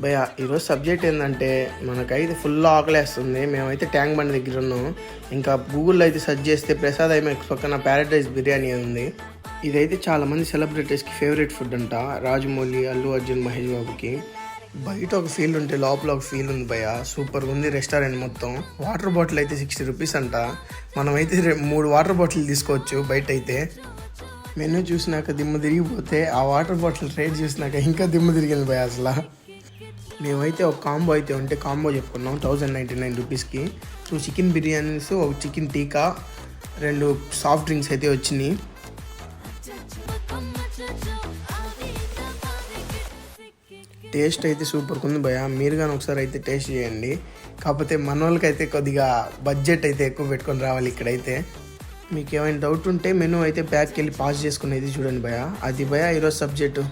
భయ్యా ఈరోజు సబ్జెక్ట్ ఏంటంటే మనకైతే ఫుల్ ఆకలేస్తుంది. మేమైతే ట్యాంక్ బండ్ దగ్గర ఉన్నాం. ఇంకా గూగుల్లో అయితే సెర్చ్ చేస్తే ప్రసాద్ ఐమాక్స్ పక్కన ప్యారడైజ్ బిర్యానీ ఉంది. ఇదైతే చాలామంది సెలబ్రిటీస్కి ఫేవరెట్ ఫుడ్ అంట. రాజమౌళి, అల్లు అర్జున్, మహేష్ బాబుకి. బయట ఒక ఫీల్ ఉంటే లోపల ఒక ఫీల్ ఉంది భయ్య. సూపర్గా ఉంది రెస్టారెంట్ మొత్తం. వాటర్ బాటిల్ అయితే 60 రూపీస్ అంట. మనమైతే 3 వాటర్ బాటిల్ తీసుకోవచ్చు బయట అయితే. మెనూ చూసినాక దిమ్మ తిరిగిపోతే ఆ వాటర్ బాటిల్ రేట్ చూసినాక ఇంకా దిమ్మ తిరిగింది భయ్య అసలు. మేమైతే ఒక కాంబో అయితే ఉంటే కాంబో చెప్పుకున్నాం 1099 రూపీస్కి. 2 చికెన్ బిర్యానీస్, ఒక చికెన్ టీకా, 2 సాఫ్ట్ డ్రింక్స్ అయితే వచ్చినాయి. టేస్ట్ అయితే సూపర్గా ఉంది భయ్య. మీరు కానీ ఒకసారి అయితే టేస్ట్ చేయండి. కాకపోతే మన వాళ్ళకైతే కొద్దిగా బడ్జెట్ అయితే ఎక్కువ పెట్టుకొని రావాలి ఇక్కడైతే. మీకు ఏమైనా డౌట్ ఉంటే మెనూ అయితే బ్యాక్కి వెళ్ళి పాస్ చేసుకునేది చూడండి భయ్య. అది భయ్య ఈరోజు సబ్జెక్టు.